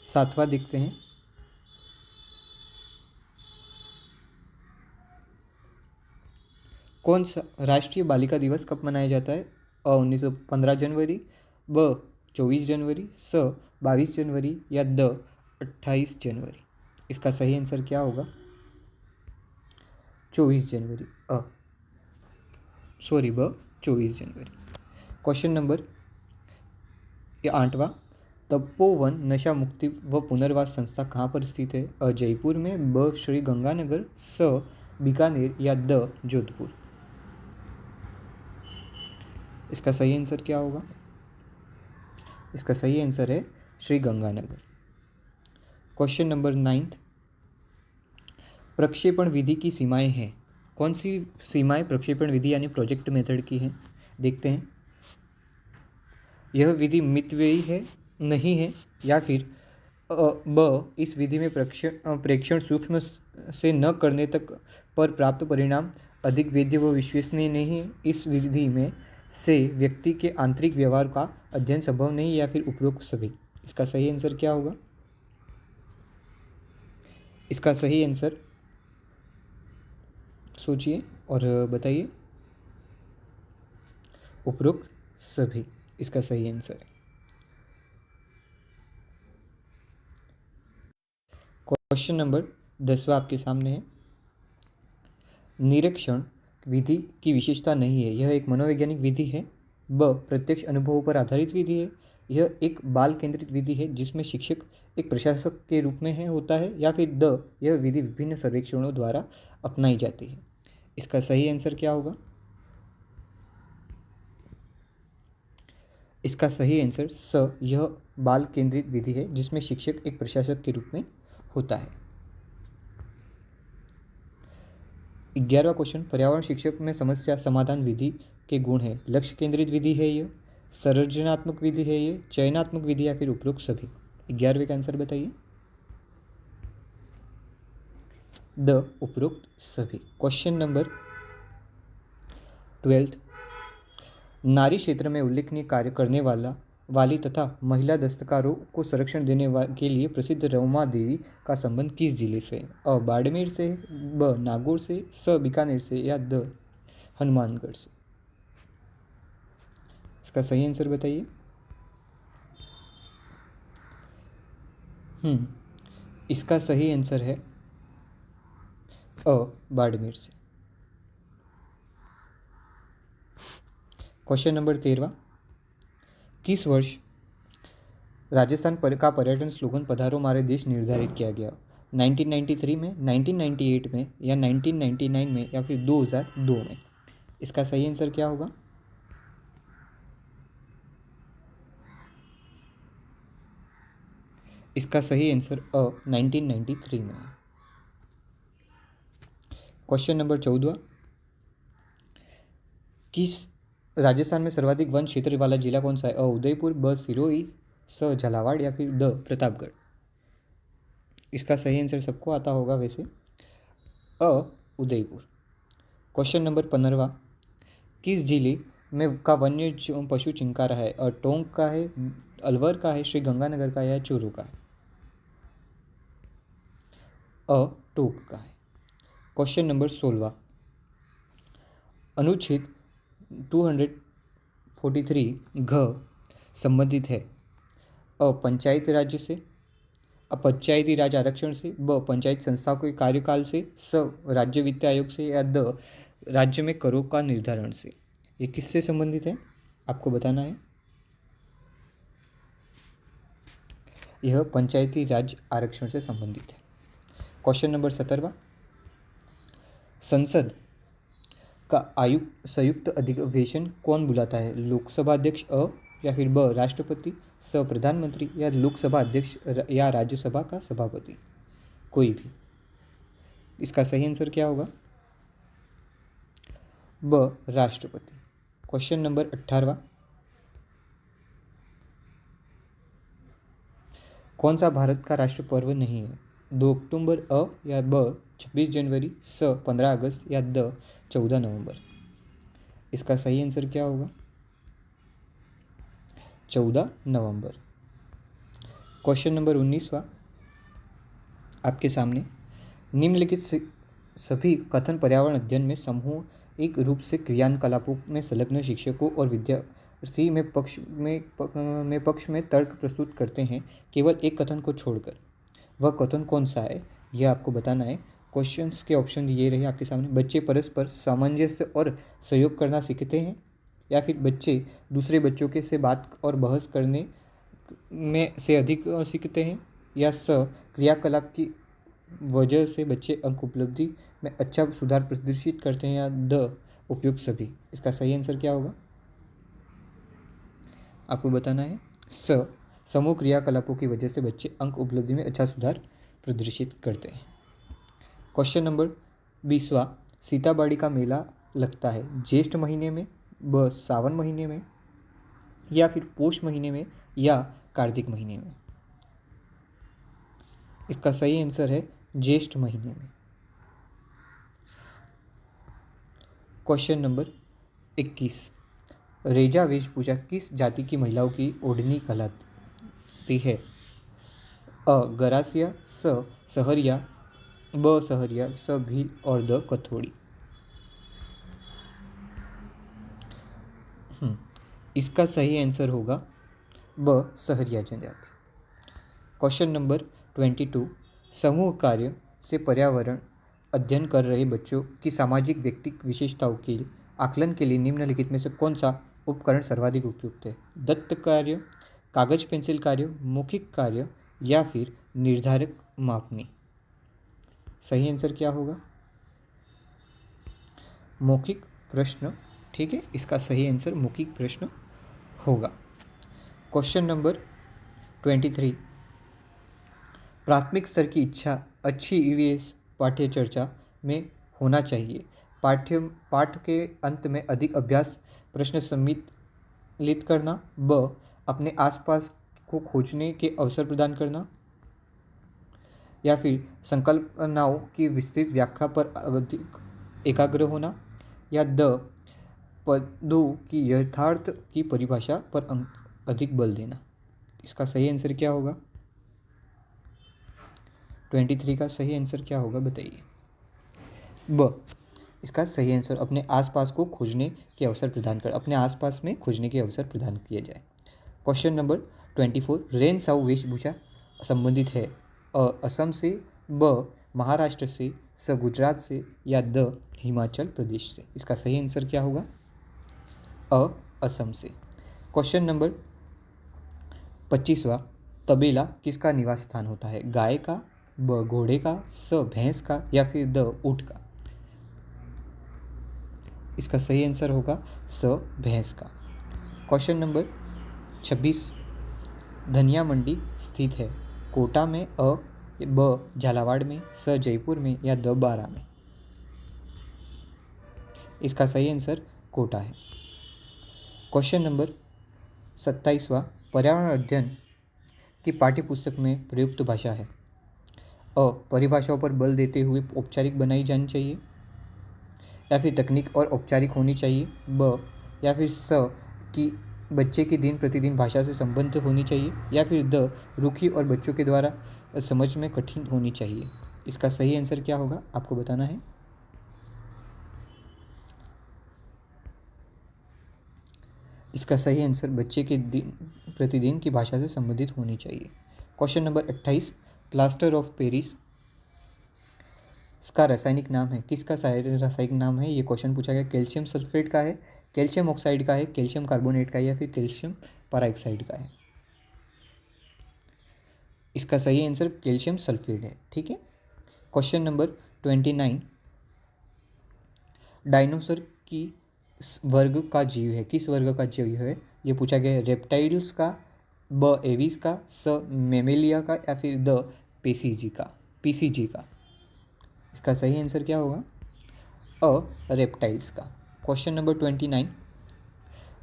7 देखते हैं। कौन सा राष्ट्रीय बालिका दिवस कब मनाया जाता है? 15 जनवरी, ब 24 जनवरी, स 22 जनवरी या द 28 जनवरी। इसका सही आंसर क्या होगा? 24 जनवरी। ब 24 जनवरी। क्वेश्चन नंबर 8वां, तपोवन नशा मुक्ति व पुनर्वास संस्था कहाँ पर स्थित है? अ जयपुर में, ब श्री गंगानगर, स बीकानेर या द जोधपुर। इसका सही आंसर क्या होगा? इसका सही आंसर है श्री गंगानगर। क्वेश्चन नंबर 9, प्रक्षेपण विधि की सीमाएं हैं। कौन सी सीमाएं प्रक्षेपण विधि यानी प्रोजेक्ट मेथड की हैं? देखते हैं। यह विधि मितव्ययी है, नहीं है, या फिर ब इस विधि में प्रेक्षण सूक्ष्म से न करने तक पर प्राप्त परिणाम अधिक वैध व विश्वसनीय नहीं है। इस विधि में से व्यक्ति के आंतरिक व्यवहार का अध्ययन संभव नहीं, या फिर उपरोक्त सभी। इसका सही आंसर क्या होगा? इसका सही आंसर सोचिए और बताइए। उपरोक्त सभी इसका सही आंसर है। क्वेश्चन नंबर 10वां आपके सामने है। निरीक्षण विधि की विशेषता नहीं है। यह एक मनोवैज्ञानिक विधि है। ब प्रत्यक्ष अनुभवों पर आधारित विधि है। यह एक बाल केंद्रित विधि है जिसमें शिक्षक एक प्रशासक के रूप में होता है, या फिर द यह विधि विभिन्न सर्वेक्षणों द्वारा अपनाई जाती है। इसका सही आंसर क्या होगा? इसका सही आंसर स यह बाल केंद्रित विधि है जिसमें शिक्षक एक प्रशासक के रूप में होता है। 11वां क्वेश्चन, पर्यावरण शिक्षक में समस्या समाधान विधि के गुण है। लक्ष्य केंद्रित विधि है यह, सर्जनात्मक विधि है ये, चयनात्मक विधि, या फिर उपरोक्त सभी। 11वें का आंसर बताइए। द उपरोक्त सभी। क्वेश्चन नंबर 12, नारी क्षेत्र में उल्लेखनीय कार्य करने वाली तथा महिला दस्तकारों को संरक्षण देने के लिए प्रसिद्ध रमा देवी का संबंध किस जिले से है? अ बाड़मेर से, ब नागौर से, स बीकानेर से, या द हनुमानगढ़ से। इसका सही आंसर बताइए। इसका सही आंसर है अ बाड़मेर से। क्वेश्चन नंबर 13वां, किस वर्ष राजस्थान का पर्यटन स्लोगन पधारो हमारे देश निर्धारित किया गया? 1993 में, 1998 में, या 1999 में, या फिर 2002 में। इसका सही आंसर क्या होगा? इसका सही आंसर 1993 में है। क्वेश्चन नंबर 14वां, किस राजस्थान में सर्वाधिक वन क्षेत्र वाला जिला कौन सा है? अ उदयपुर, ब सिरोही, स झालावाड़, या फिर द प्रतापगढ़। इसका सही आंसर सबको आता होगा वैसे, अ उदयपुर। क्वेश्चन नंबर 15वां, किस जिले में का वन्य पशु चिंकारा है? अ टोंक का है, अलवर का है, श्री गंगानगर का है, या चूरू का है? अ टोंक का है। क्वेश्चन नंबर 16वां, अनुच्छेद 243 घ संबंधित है? अ पंचायती राज्य से, अ पंचायती राज आरक्षण से, ब पंचायत संस्थाओं के कार्यकाल से, स राज्य वित्त आयोग से, या द राज्य में करों का निर्धारण से। ये किससे संबंधित है आपको बताना है। यह पंचायती राज आरक्षण से संबंधित है। क्वेश्चन नंबर 17वां, संसद का संयुक्त अधिवेशन कौन बुलाता है? लोकसभा अध्यक्ष अ, या फिर ब राष्ट्रपति, स प्रधानमंत्री, या लोकसभा अध्यक्ष या राज्यसभा का सभापति, कोई भी। इसका सही आंसर क्या होगा? ब राष्ट्रपति। क्वेश्चन नंबर 18वां, कौन सा भारत का राष्ट्र पर्व नहीं है? 2 अक्टूबर अ, या ब 26 जनवरी, स 15 अगस्त, या द 14 नवंबर। इसका सही आंसर क्या होगा? 14 नवंबर। क्वेश्चन नंबर 19वां आपके सामने, निम्नलिखित सभी कथन पर्यावरण अध्ययन में समूह एक रूप से क्रियाकलापों में संलग्न शिक्षकों और विद्यार्थी में पक्ष में तर्क प्रस्तुत करते हैं, केवल एक कथन को छोड़कर। वह कथन कौन सा है यह आपको बताना है। क्वेश्चंस के ऑप्शन ये रहे आपके सामने। बच्चे परस्पर सामंजस्य और सहयोग करना सीखते हैं, या फिर बच्चे दूसरे बच्चों के से बात और बहस करने में से अधिक सीखते हैं, या स क्रियाकलाप की वजह से बच्चे अंक उपलब्धि में अच्छा सुधार प्रदर्शित करते हैं, या द उपयुक्त सभी। इसका सही आंसर क्या होगा आपको बताना है। स समूह क्रियाकलापों की वजह से बच्चे अंक उपलब्धि में अच्छा सुधार प्रदर्शित करते हैं। क्वेश्चन नंबर 20वां, सीताबाड़ी का मेला लगता है ज्येष्ठ महीने में, ब सावन महीने में, या फिर पोष महीने में, या कार्तिक महीने में। इसका सही आंसर है ज्येष्ठ महीने में। क्वेश्चन नंबर 21, रेजा वेशभूषा किस जाति की महिलाओं की ओढ़नी कहलाती है? अ गरासिया, स सहरिया, ब सहरिया, स भील और द कथोड़ी। इसका सही आंसर होगा ब सहरिया जनजाति। क्वेश्चन नंबर 22, समूह कार्य से पर्यावरण अध्ययन कर रहे बच्चों की सामाजिक व्यक्तिगत विशेषताओं के आकलन के लिए निम्नलिखित में से कौन सा उपकरण सर्वाधिक उपयुक्त है? दत्त कार्य, कागज पेंसिल कार्य, मौखिक कार्य, या फिर निर्धारक मापनी। सही आंसर क्या होगा? मौखिक प्रश्न। ठीक है, इसका सही आंसर मौखिक प्रश्न होगा। क्वेश्चन नंबर 23, प्राथमिक स्तर की इच्छा अच्छी ईवीएस पाठ्य चर्चा में होना चाहिए। पाठ के अंत में अधिक अभ्यास प्रश्न सम्मिलित करना, ब अपने आसपास को खोजने के अवसर प्रदान करना, या फिर संकल्पनाओं की विस्तृत व्याख्या पर अधिक एकाग्र होना, या द पदों की यथार्थ की परिभाषा पर अधिक बल देना। इसका सही आंसर क्या होगा? 23 का सही आंसर क्या होगा बताइए। ब इसका सही आंसर अपने आसपास को खोजने के अवसर प्रदान कर अपने आसपास में खोजने के अवसर प्रदान किए जाए। क्वेश्चन नंबर 24, रेन साउ वेशभूषा संबंधित है? अ असम से, ब महाराष्ट्र से, स गुजरात से, या द हिमाचल प्रदेश से। इसका सही आंसर क्या होगा? अ असम से। क्वेश्चन नंबर 25वां, तबेला किसका निवास स्थान होता है? गाय का, ब घोड़े का, स भैंस का, या फिर द ऊंट का। इसका सही आंसर होगा स भैंस का। क्वेश्चन नंबर 26, धनिया मंडी स्थित है? कोटा में, ब झालावाड़ में, स जयपुर में, या द बारा में। इसका सही आंसर कोटा है। क्वेश्चन नंबर 27वां, पर्यावरण अध्ययन की पाठ्यपुस्तक में प्रयुक्त भाषा है? अ परिभाषाओं पर बल देते हुए औपचारिक बनाई जानी चाहिए, या फिर तकनीक और औपचारिक होनी चाहिए, ब या फिर स कि बच्चे की दिन प्रतिदिन भाषा से संबंध होनी चाहिए, या फिर द रुखी और बच्चों के द्वारा समझ में कठिन होनी चाहिए। इसका सही आंसर क्या होगा आपको बताना है। इसका सही आंसर बच्चे के दिन प्रतिदिन की भाषा से संबंधित होनी चाहिए। Question number 28, plaster of Paris इसका रासायनिक नाम है? किसका रासायनिक नाम है? ये क्वेश्चन पूछा गया। कैल्शियम सल्फेट का है, कैल्शियम ऑक्साइड का है, कैल्शियम कार्बोनेट का है, या फिर कैल्शियम पेरोक्साइड का है। इसका सही आंसर कैल्शियम सल्फेट है। ठीक है। क्वेश्चन नंबर 29, डायनासोर की वर्ग का जीव है? किस वर्ग का जीव है ये पूछा गया है। रेप्टाइल्स का, ब एविस का, स मेमेलिया का, या फिर द पीसीजी का। इसका सही आंसर क्या होगा? अ रेप्टाइल्स का। क्वेश्चन नंबर 29,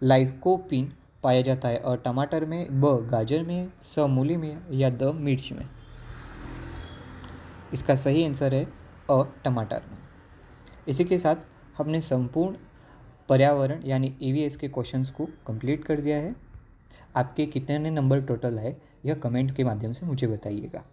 लाइकोपीन पाया जाता है? अ टमाटर में, ब गाजर में, स मूली में, या द मिर्च में। इसका सही आंसर है अ टमाटर में। इसी के साथ हमने संपूर्ण पर्यावरण यानी ईवीएस के क्वेश्चंस को कंप्लीट कर दिया है। आपके कितने नंबर टोटल है यह कमेंट के माध्यम से मुझे बताइएगा।